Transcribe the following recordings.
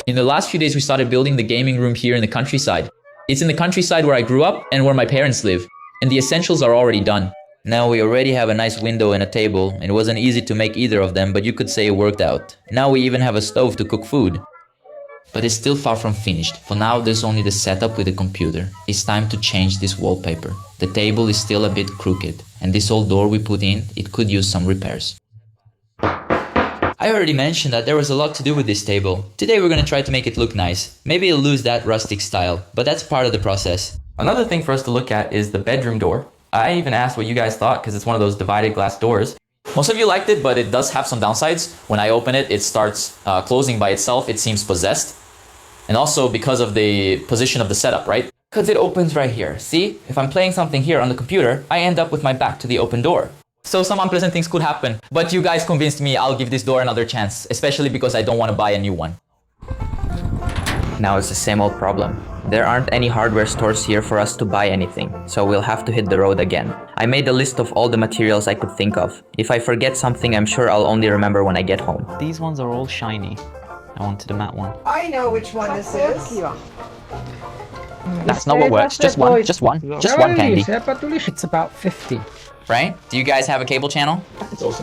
In the last few days, we started building the gaming room here in the countryside. It's in the countryside where I grew up and where my parents live, and the essentials are already done. Now we already have a nice window and a table, and it wasn't easy to make either of them, but you could say it worked out. Now we even have a stove to cook food. But it's still far from finished. For now, there's only the setup with the computer. It's time to change this wallpaper. The table is still a bit crooked, and this old door we put in, it could use some repairs. I already mentioned that there was a lot to do with this table. Today we're gonna try to make it look nice. Maybe it'll lose that rustic style, but that's part of the process. Another thing for us to look at is the bedroom door. I even asked what you guys thought because it's one of those divided glass doors. Most of you liked it, but it does have some downsides. When I open it, it starts closing by itself. It seems possessed. And also because of the position of the setup, right? Because it opens right here. See, if I'm playing something here on the computer, I end up with my back to the open door. So some unpleasant things could happen, but you guys convinced me I'll give this door another chance, especially because I don't want to buy a new one. Now it's the same old problem. There aren't any hardware stores here for us to buy anything, so we'll have to hit the road again. I made a list of all the materials I could think of. If I forget something, I'm sure I'll only remember when I get home. These ones are all shiny. I wanted a matte one. I know which one this is. That's not what works. Just one candy. It's about 50. Right? Do you guys have a cable channel?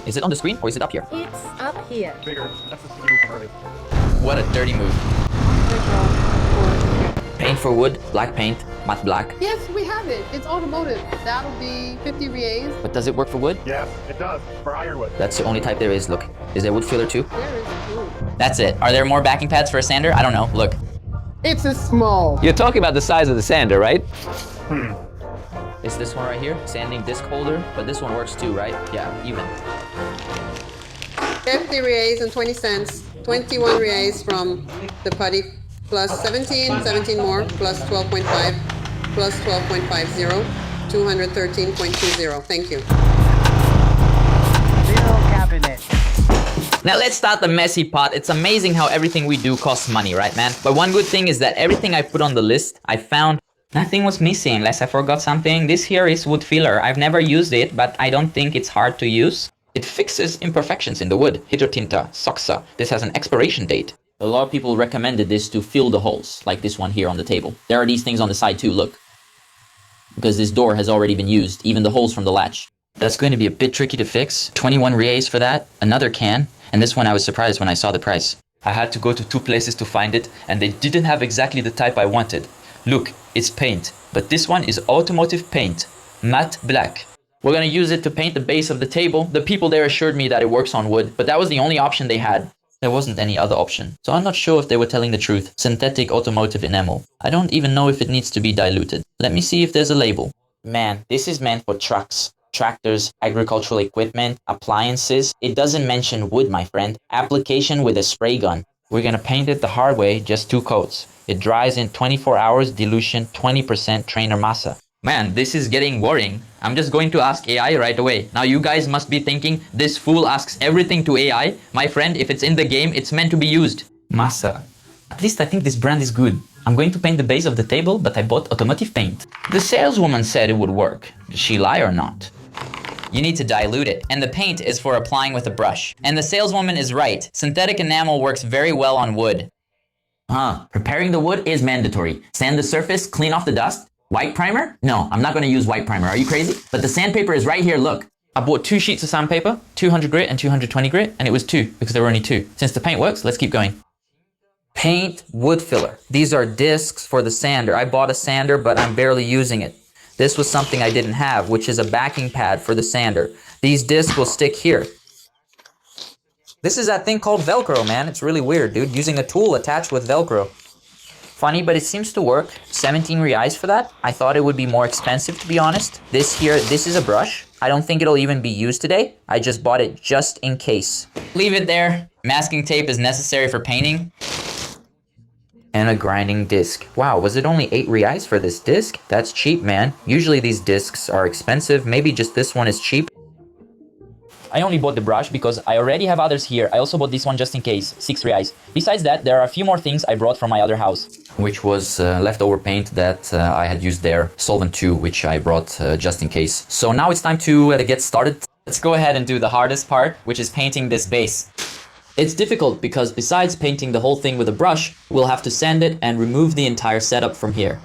Is it on the screen or is it up here? It's up here. What a dirty move. Paint for wood, black paint, matte black. Yes, we have it. It's automotive. That'll be 50 reais. But does it work for wood? Yes, it does. For ironwood. That's the only type there is, look. Is there wood filler too? There is blue. That's it. Are there more backing pads for a sander? I don't know. Look. It's a small. You're talking about the size of the sander, right? Is this one right here? Sanding disc holder, but this one works too, right? Yeah, even. 50 reais and 20 cents. 21 reais from the putty. Plus 17 more, plus 12.5, plus 12.50, 213.20. Thank you. Now let's start the messy part. It's amazing how everything we do costs money, right, man? But one good thing is that everything I put on the list, I found nothing was missing unless I forgot something. This here is wood filler. I've never used it, but I don't think it's hard to use. It fixes imperfections in the wood. Hydrotinta, Soxa. This has an expiration date. A lot of people recommended this to fill the holes, like this one here on the table. There are these things on the side too, look. Because this door has already been used, even the holes from the latch. That's going to be a bit tricky to fix. 21 reais for that, another can, and this one I was surprised when I saw the price. I had to go to 2 places to find it, and they didn't have exactly the type I wanted. Look, it's paint, but this one is automotive paint, matte black. We're going to use it to paint the base of the table. The people there assured me that it works on wood, but that was the only option they had. There wasn't any other option, so I'm not sure if they were telling the truth. Synthetic automotive enamel. I don't even know if it needs to be diluted. Let me see if there's a label. Man, this is meant for trucks, tractors, agricultural equipment, appliances. It doesn't mention wood, my friend. Application with a spray gun. We're gonna paint it the hard way, just 2 coats. It dries in 24 hours, dilution 20% trainer massa. Man, this is getting worrying. I'm just going to ask AI right away. Now you guys must be thinking, this fool asks everything to AI. My friend, if it's in the game, it's meant to be used. Massa. At least I think this brand is good. I'm going to paint the base of the table, but I bought automotive paint. The saleswoman said it would work. Did she lie or not? You need to dilute it, and the paint is for applying with a brush. And the saleswoman is right. Synthetic enamel works very well on wood. Preparing the wood is mandatory. Sand the surface, clean off the dust. White primer? No, I'm not going to use white primer. Are you crazy? But the sandpaper is right here, look. I bought 2 sheets of sandpaper, 200 grit and 220 grit, and it was 2 because there were only 2. Since the paint works, let's keep going. Paint wood filler. These are discs for the sander. I bought a sander, but I'm barely using it. This was something I didn't have, which is a backing pad for the sander. These discs will stick here. This is that thing called Velcro, man. It's really weird, dude. Using a tool attached with Velcro. Funny, but it seems to work. 17 reais for that. I thought it would be more expensive, to be honest. This is a brush. I don't think it'll even be used today. I just bought it just in case. Leave it there. Masking tape is necessary for painting. And a grinding disc. Wow, was it only 8 reais for this disc? That's cheap, man. Usually these discs are expensive. Maybe just this one is cheap. I only bought the brush because I already have others here. I also bought this one just in case, 6 reais. Besides that, there are a few more things I brought from my other house. Which was leftover paint that I had used there. Solvent 2, which I brought just in case. So now it's time to get started. Let's go ahead and do the hardest part, which is painting this base. It's difficult because besides painting the whole thing with a brush, we'll have to sand it and remove the entire setup from here.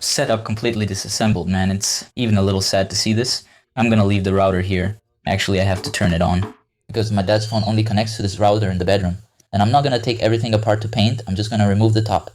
Setup completely disassembled, man. It's even a little sad to see this. I'm gonna leave the router here. Actually, I have to turn it on because my dad's phone only connects to this router in the bedroom. And I'm not gonna take everything apart to paint. I'm just gonna remove the top.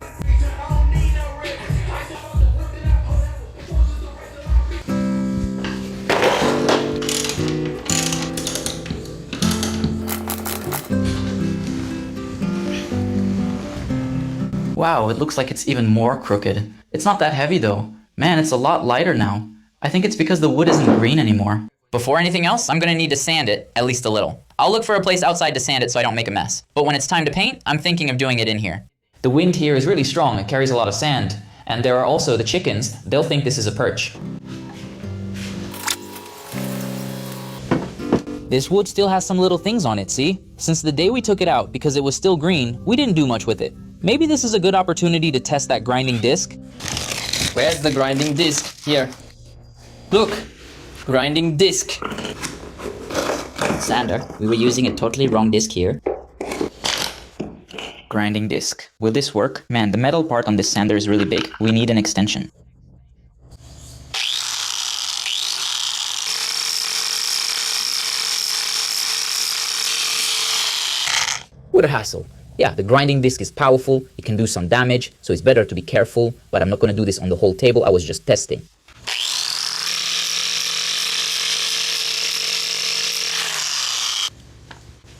Wow, it looks like it's even more crooked. It's not that heavy though. Man, it's a lot lighter now. I think it's because the wood isn't green anymore. Before anything else, I'm gonna need to sand it, at least a little. I'll look for a place outside to sand it so I don't make a mess. But when it's time to paint, I'm thinking of doing it in here. The wind here is really strong. It carries a lot of sand. And there are also the chickens. They'll think this is a perch. This wood still has some little things on it, see? Since the day we took it out, because it was still green, we didn't do much with it. Maybe this is a good opportunity to test that grinding disc. Where's the grinding disc? Here. Look! Grinding disc. Sander, we were using a totally wrong disc here. Grinding disc. Will this work? Man, the metal part on this sander is really big. We need an extension. What a hassle. Yeah, the grinding disc is powerful, it can do some damage, so it's better to be careful, but I'm not gonna do this on the whole table, I was just testing.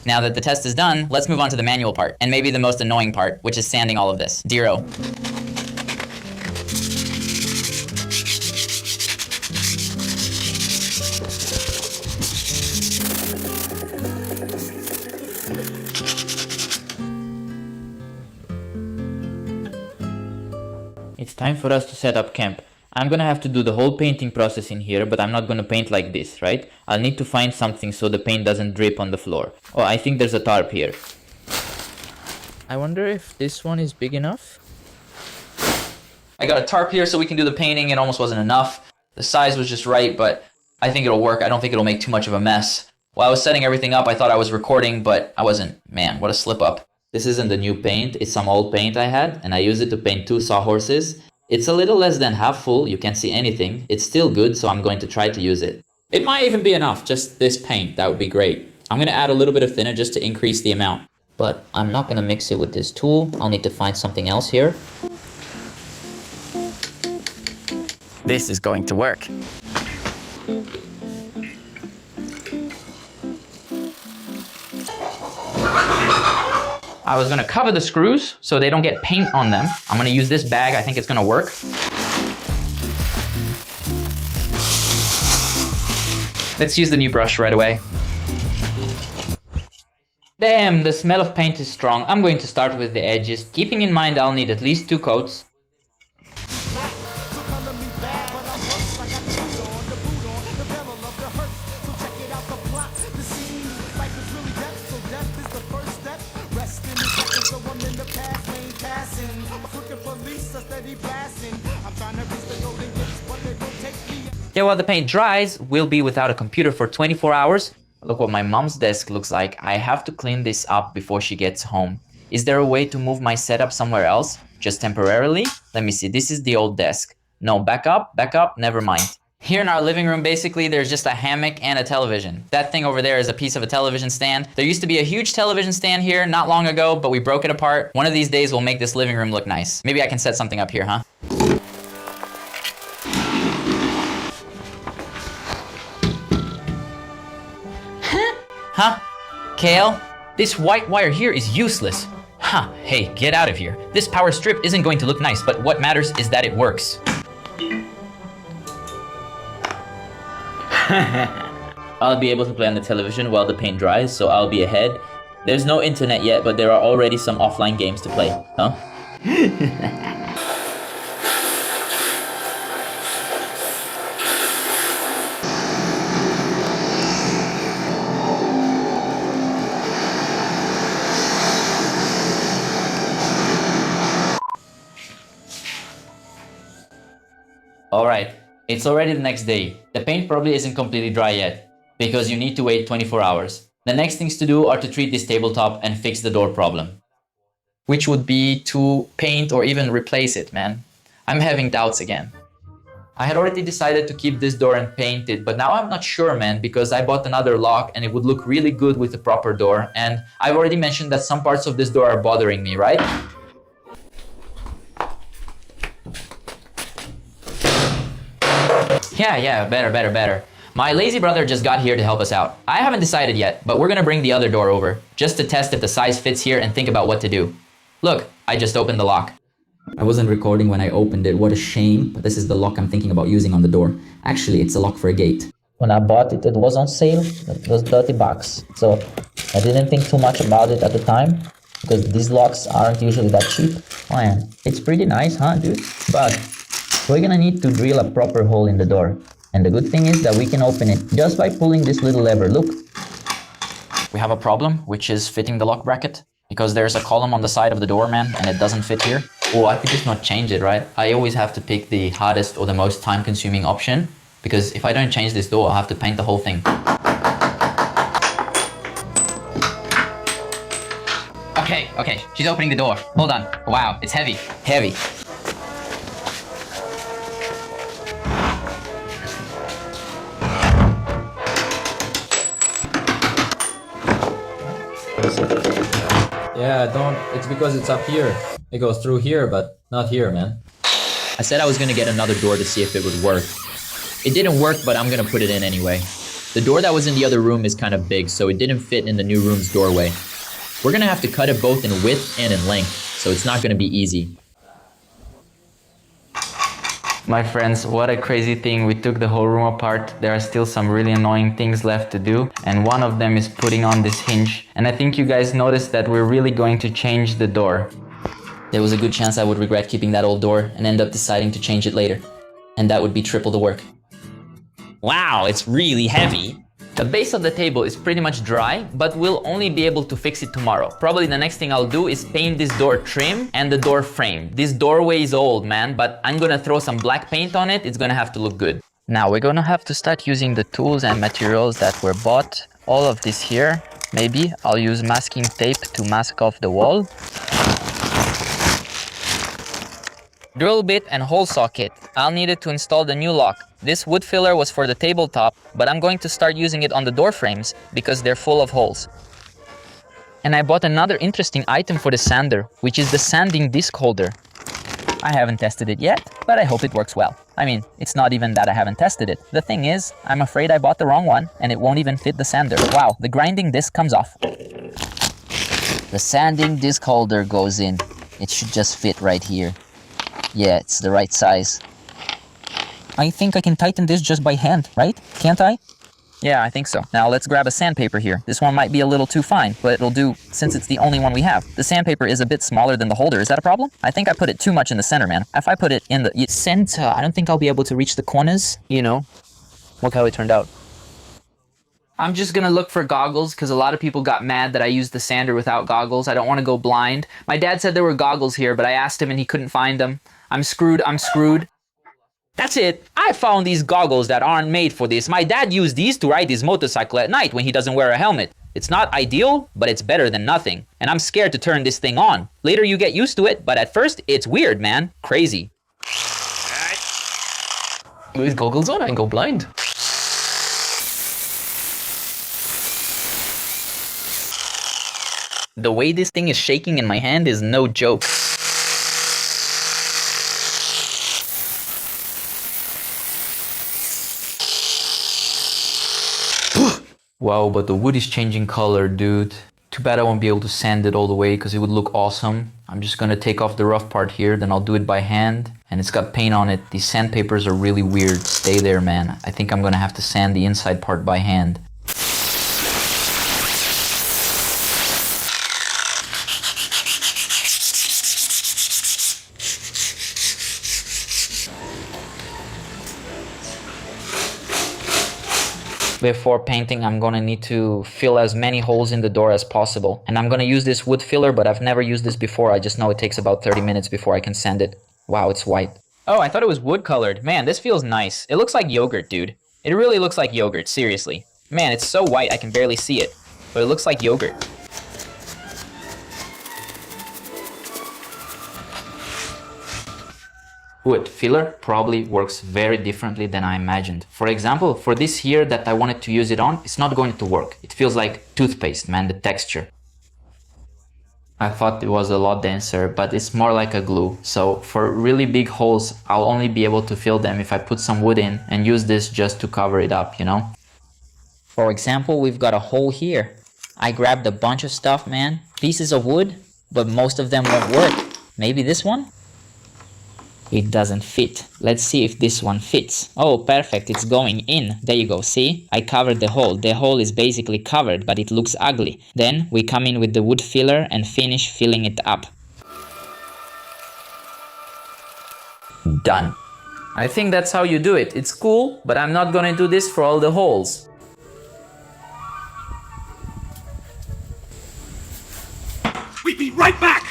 Now that the test is done, let's move on to the manual part, and maybe the most annoying part, which is sanding all of this. Zero. It's time for us to set up camp. I'm gonna have to do the whole painting process in here, but I'm not gonna paint like this, right? I'll need to find something so the paint doesn't drip on the floor. Oh, I think there's a tarp here. I wonder if this one is big enough? I got a tarp here so we can do the painting. It almost wasn't enough. The size was just right, but I think it'll work. I don't think it'll make too much of a mess. While I was setting everything up, I thought I was recording, but I wasn't. Man, what a slip up. This isn't the new paint, it's some old paint I had, and I used it to paint 2 sawhorses. It's a little less than half full, you can't see anything. It's still good, so I'm going to try to use it. It might even be enough, just this paint, that would be great. I'm gonna add a little bit of thinner just to increase the amount. But I'm not gonna mix it with this tool, I'll need to find something else here. This is going to work. I was gonna cover the screws so they don't get paint on them. I'm gonna use this bag, I think it's gonna work. Let's use the new brush right away. Damn, the smell of paint is strong. I'm going to start with the edges, keeping in mind I'll need at least 2 coats. Yeah, while the paint dries, we'll be without a computer for 24 hours. Look what my mom's desk looks like. I have to clean this up before she gets home. Is there a way to move my setup somewhere else? Just temporarily? Let me see, this is the old desk. No, back up, never mind. Here in our living room, basically, there's just a hammock and a television. That thing over there is a piece of a television stand. There used to be a huge television stand here not long ago, but we broke it apart. One of these days, we'll make this living room look nice. Maybe I can set something up here, huh? Huh? Kale? This white wire here is useless. Huh, hey, get out of here. This power strip isn't going to look nice, but what matters is that it works. I'll be able to play on the television while the paint dries, so I'll be ahead. There's no internet yet, but there are already some offline games to play, huh? Alright, it's already the next day. The paint probably isn't completely dry yet, because you need to wait 24 hours. The next things to do are to treat this tabletop and fix the door problem. Which would be to paint or even replace it, man. I'm having doubts again. I had already decided to keep this door and paint it, but now I'm not sure, man, because I bought another lock and it would look really good with the proper door, and I've already mentioned that some parts of this door are bothering me, right? Yeah, better. My lazy brother just got here to help us out. I haven't decided yet, but we're gonna bring the other door over, just to test if the size fits here and think about what to do. Look, I just opened the lock. I wasn't recording when I opened it, what a shame, but this is the lock I'm thinking about using on the door. Actually, it's a lock for a gate. When I bought it, it was on sale. It was $30. So I didn't think too much about it at the time, because these locks aren't usually that cheap. Man, it's pretty nice, huh, dude? But we're gonna need to drill a proper hole in the door. And the good thing is that we can open it just by pulling this little lever, look. We have a problem, which is fitting the lock bracket. Because there's a column on the side of the door, man, and it doesn't fit here. Oh, I could just not change it, right? I always have to pick the hardest or the most time-consuming option, because if I don't change this door, I'll have to paint the whole thing. Okay, she's opening the door. Hold on. Wow, it's heavy. Heavy. Yeah, it's because it's up here. It goes through here, but not here, man. I said I was gonna get another door to see if it would work. It didn't work, but I'm gonna put it in anyway. The door that was in the other room is kind of big, so it didn't fit in the new room's doorway. We're gonna have to cut it both in width and in length, so it's not gonna be easy. My friends, what a crazy thing. We took the whole room apart. There are still some really annoying things left to do. And one of them is putting on this hinge. And I think you guys noticed that we're really going to change the door. There was a good chance I would regret keeping that old door and end up deciding to change it later. And that would be triple the work. Wow, it's really heavy. The base of the table is pretty much dry, but we'll only be able to fix it tomorrow. Probably the next thing I'll do is paint this door trim and the door frame. This doorway is old, man, but I'm gonna throw some black paint on it. It's gonna have to look good. Now we're gonna have to start using the tools and materials that were bought. All of this here. Maybe I'll use masking tape to mask off the wall. Drill bit and hole saw kit. I'll need it to install the new lock. This wood filler was for the tabletop, but I'm going to start using it on the door frames because they're full of holes. And I bought another interesting item for the sander, which is the sanding disc holder. I haven't tested it yet, but I hope it works well. I mean, it's not even that I haven't tested it. The thing is, I'm afraid I bought the wrong one and it won't even fit the sander. Wow, the grinding disc comes off. The sanding disc holder goes in. It should just fit right here. Yeah, it's the right size. I think I can tighten this just by hand, right? Can't I? Yeah, I think so. Now let's grab a sandpaper here. This one might be a little too fine, but it'll do since it's the only one we have. The sandpaper is a bit smaller than the holder. Is that a problem? I think I put it too much in the center, man. If I put it in the center, I don't think I'll be able to reach the corners. You know, look how it turned out. I'm just gonna look for goggles because a lot of people got mad that I used the sander without goggles. I don't want to go blind. My dad said there were goggles here, but I asked him and he couldn't find them. I'm screwed. That's it. I found these goggles that aren't made for this. My dad used these to ride his motorcycle at night when he doesn't wear a helmet. It's not ideal, but it's better than nothing. And I'm scared to turn this thing on. Later you get used to it, but at first it's weird, man. Crazy. With goggles on, I can go blind. The way this thing is shaking in my hand is no joke. Wow, but the wood is changing color, dude. Too bad I won't be able to sand it all the way because it would look awesome. I'm just gonna take off the rough part here, then I'll do it by hand. And it's got paint on it. These sandpapers are really weird. Stay there, man. I think I'm gonna have to sand the inside part by hand. Before painting, I'm gonna need to fill as many holes in the door as possible. And I'm gonna use this wood filler, but I've never used this before. I just know it takes about 30 minutes before I can sand it. Wow, it's white. Oh, I thought it was wood colored. Man, this feels nice. It looks like yogurt, dude. It really looks like yogurt, seriously. Man, it's so white I can barely see it. But it looks like yogurt. Wood filler probably works very differently than I imagined. For example, for this here that I wanted to use it on, it's not going to work. It feels like toothpaste, man, the texture. I thought it was a lot denser, but it's more like a glue. So for really big holes, I'll only be able to fill them if I put some wood in and use this just to cover it up, you know? For example, we've got a hole here. I grabbed a bunch of stuff, man. Pieces of wood, but most of them won't work. Maybe this one? It doesn't fit. Let's see if this one fits. Oh, perfect, it's going in. There you go, see? I covered the hole. The hole is basically covered, but it looks ugly. Then we come in with the wood filler and finish filling it up. Done. I think that's how you do it. It's cool, but I'm not gonna do this for all the holes. We'll be right back!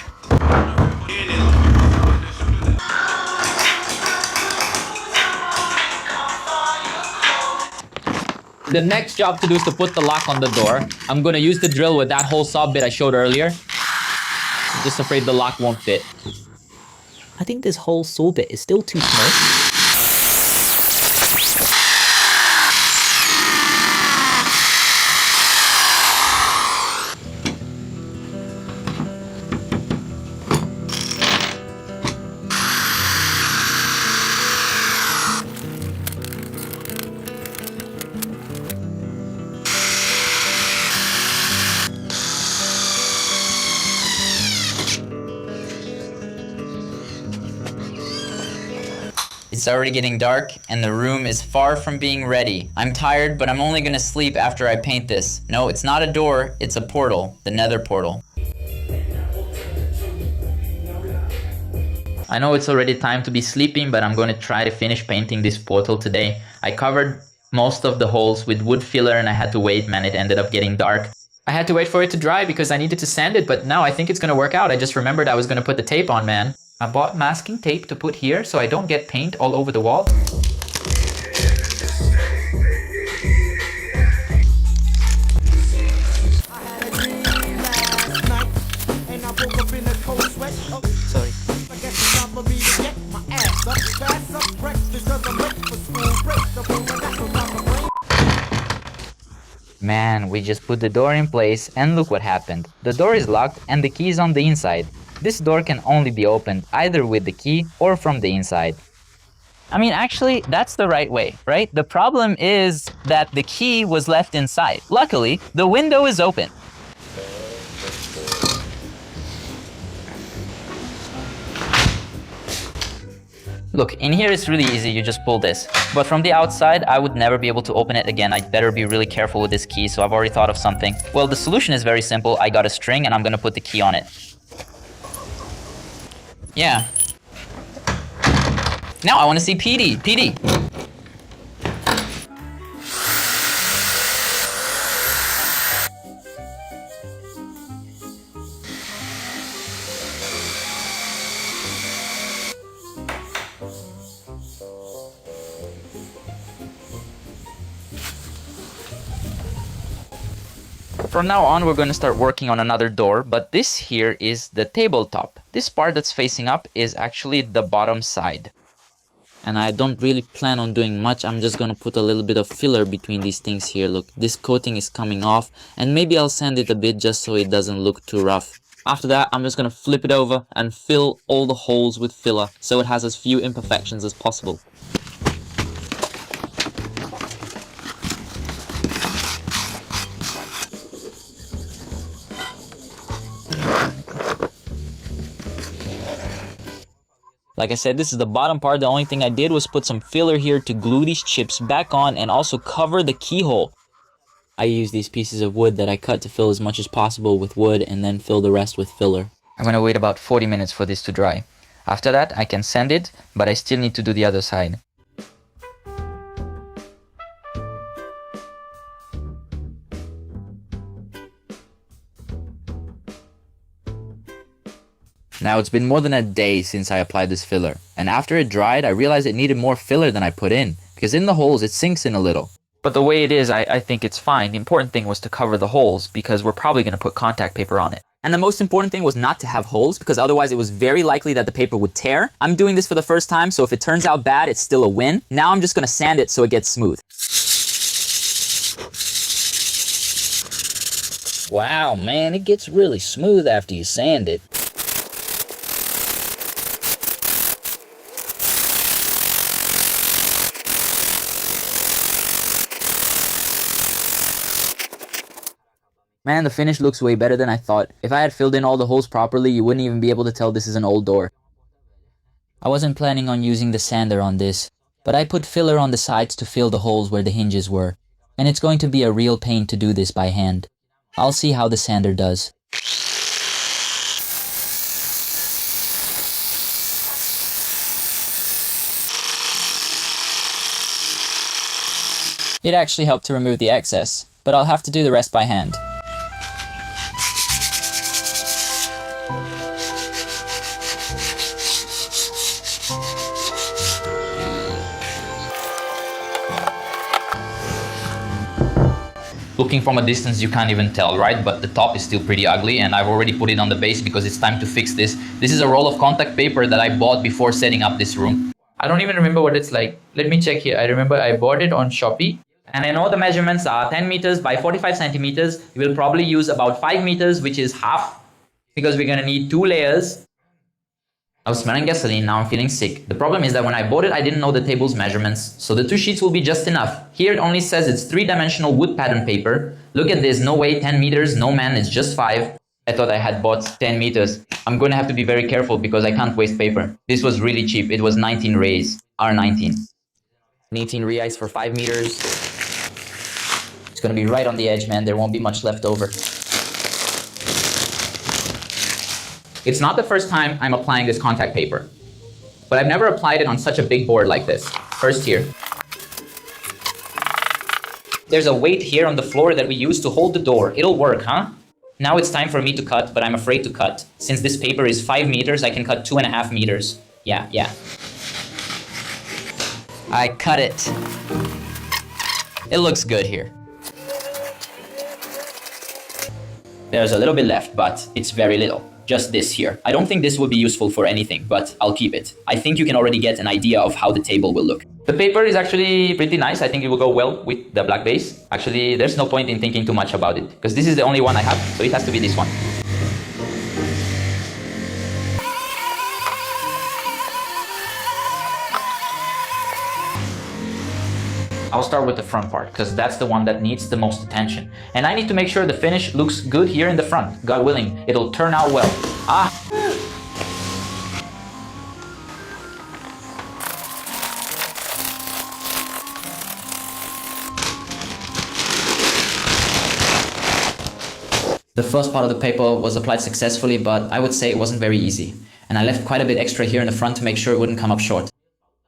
The next job to do is to put the lock on the door. I'm gonna use the drill with that whole saw bit I showed earlier. I'm just afraid the lock won't fit. I think this whole saw bit is still too small. It's already getting dark and the room is far from being ready. I'm tired, but I'm only gonna sleep after I paint this. No, it's not a door, it's a portal, the nether portal. I know it's already time to be sleeping, but I'm gonna try to finish painting this portal today. I covered most of the holes with wood filler and I had to wait, man, it ended up getting dark. I had to wait for it to dry because I needed to sand it, but now I think it's gonna work out. I just remembered I was gonna put the tape on, man. I bought masking tape to put here so I don't get paint all over the wall. Man, we just put the door in place and look what happened. The door is locked and the key is on the inside. This door can only be opened either with the key or from the inside. I mean, actually, that's the right way, right? The problem is that the key was left inside. Luckily, the window is open. Look, in here it's really easy, you just pull this. But from the outside, I would never be able to open it again. I'd better be really careful with this key, so I've already thought of something. Well, the solution is very simple. I got a string and I'm gonna put the key on it. Yeah. Now I want to see PD. PD. From now on, we're going to start working on another door, but this here is the tabletop. This part that's facing up is actually the bottom side. And I don't really plan on doing much. I'm just gonna put a little bit of filler between these things here. Look, this coating is coming off and maybe I'll sand it a bit just so it doesn't look too rough. After that, I'm just gonna flip it over and fill all the holes with filler so it has as few imperfections as possible. Like I said, this is the bottom part. The only thing I did was put some filler here to glue these chips back on and also cover the keyhole. I use these pieces of wood that I cut to fill as much as possible with wood and then fill the rest with filler. I'm gonna wait about 40 minutes for this to dry. After that, I can sand it, but I still need to do the other side. Now it's been more than a day since I applied this filler, and after it dried I realized it needed more filler than I put in, because in the holes it sinks in a little. But the way it is, I think it's fine. The important thing was to cover the holes, because we're probably going to put contact paper on it. And the most important thing was not to have holes, because otherwise it was very likely that the paper would tear. I'm doing this for the first time, so if it turns out bad, it's still a win. Now I'm just going to sand it so it gets smooth. Wow, man, it gets really smooth after you sand it. Man, the finish looks way better than I thought. If I had filled in all the holes properly, you wouldn't even be able to tell this is an old door. I wasn't planning on using the sander on this, but I put filler on the sides to fill the holes where the hinges were, and it's going to be a real pain to do this by hand. I'll see how the sander does. It actually helped to remove the excess, but I'll have to do the rest by hand. Looking from a distance you can't even tell, right? But the top is still pretty ugly, and I've already put it on the base because it's time to fix this. This is a roll of contact paper that I bought before setting up this room. I don't even remember what it's like. Let me check here. I remember I bought it on Shopee. And I know the measurements are 10 meters by 45 centimeters. You will probably use about 5 meters, which is half, because we're going to need 2 layers. I was smelling gasoline, now I'm feeling sick. The problem is that when I bought it, I didn't know the table's measurements, so the 2 sheets will be just enough. Here it only says it's 3-dimensional wood pattern paper. Look at this, no way, 10 meters, no man, it's just 5. I thought I had bought 10 meters. I'm going to have to be very careful because I can't waste paper. This was really cheap, it was 19 reais, R19. 18 reais for 5 meters. It's going to be right on the edge, man, there won't be much left over. It's not the first time I'm applying this contact paper, but I've never applied it on such a big board like this. First here. There's a weight here on the floor that we use to hold the door. It'll work, huh? Now it's time for me to cut, but I'm afraid to cut. Since this paper is 5 meters, I can cut 2.5 meters. Yeah. I cut it. It looks good here. There's a little bit left, but it's very little. Just this here. I don't think this will be useful for anything, but I'll keep it. I think you can already get an idea of how the table will look. The paper is actually pretty nice. I think it will go well with the black base. Actually, there's no point in thinking too much about it, because this is the only one I have, so it has to be this one. I'll start with the front part, because that's the one that needs the most attention. And I need to make sure the finish looks good here in the front. God willing, it'll turn out well. The first part of the paper was applied successfully, but I would say it wasn't very easy. And I left quite a bit extra here in the front to make sure it wouldn't come up short.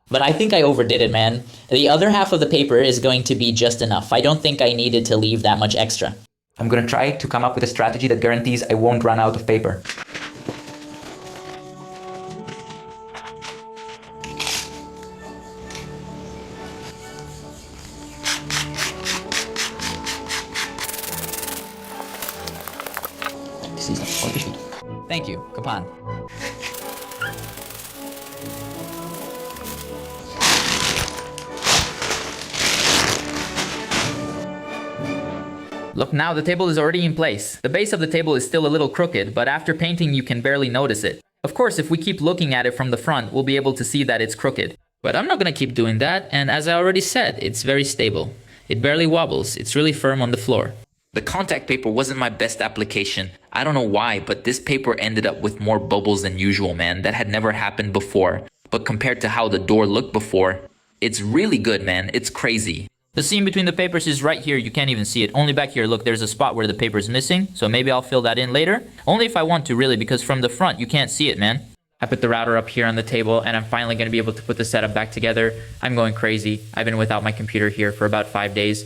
But I think I overdid it, man. The other half of the paper is going to be just enough. I don't think I needed to leave that much extra. I'm gonna try to come up with a strategy that guarantees I won't run out of paper. Thank you, Kapan. Look, now the table is already in place. The base of the table is still a little crooked, but after painting you can barely notice it. Of course, if we keep looking at it from the front, we'll be able to see that it's crooked. But I'm not gonna keep doing that, and as I already said, it's very stable. It barely wobbles, it's really firm on the floor. The contact paper wasn't my best application. I don't know why, but this paper ended up with more bubbles than usual, man. That had never happened before. But compared to how the door looked before, it's really good, man. It's crazy. The seam between the papers is right here. You can't even see it. Only back here, look, there's a spot where the paper is missing. So maybe I'll fill that in later. Only if I want to, really, because from the front, you can't see it, man. I put the router up here on the table, and I'm finally going to be able to put the setup back together. I'm going crazy. I've been without my computer here for about 5 days.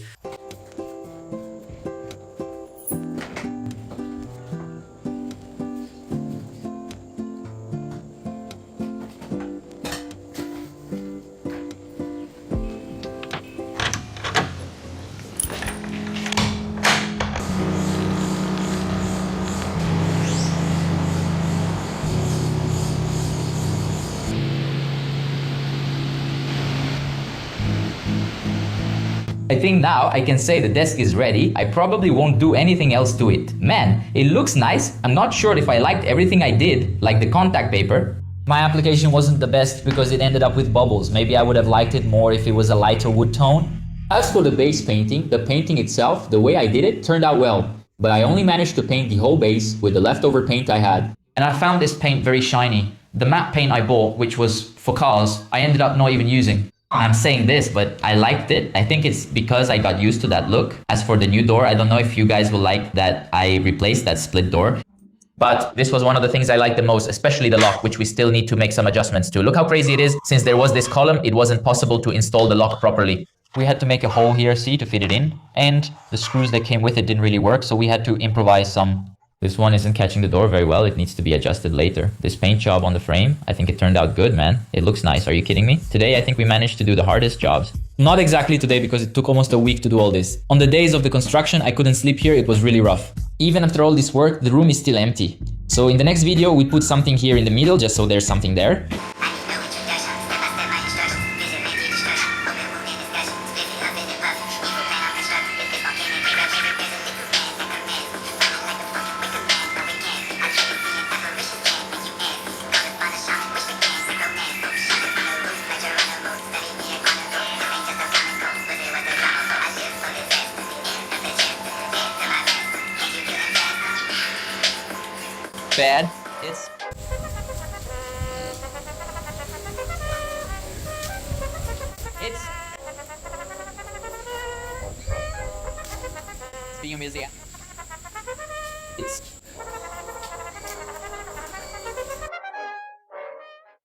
I think now I can say the desk is ready. I probably won't do anything else to it. Man, it looks nice. I'm not sure if I liked everything I did, like the contact paper. My application wasn't the best because it ended up with bubbles. Maybe I would have liked it more if it was a lighter wood tone. As for the base painting, the painting itself, the way I did it, turned out well. But I only managed to paint the whole base with the leftover paint I had. And I found this paint very shiny. The matte paint I bought, which was for cars, I ended up not even using. I'm saying this, but I liked it. I think it's because I got used to that look. As for the new door, I don't know if you guys will like that I replaced that split door. But this was one of the things I liked the most, especially the lock, which we still need to make some adjustments to. Look how crazy it is. Since there was this column, it wasn't possible to install the lock properly. We had to make a hole here, see, to fit it in. And the screws that came with it didn't really work, so we had to improvise some. This one isn't catching the door very well. It needs to be adjusted later. This paint job on the frame, I think it turned out good, man. It looks nice. Are you kidding me? Today, I think we managed to do the hardest jobs. Not exactly today because it took almost a week to do all this. On the days of the construction, I couldn't sleep here. It was really rough. Even after all this work, the room is still empty. So in the next video, we put something here in the middle just so there's something there. Bad. It's being busy. It's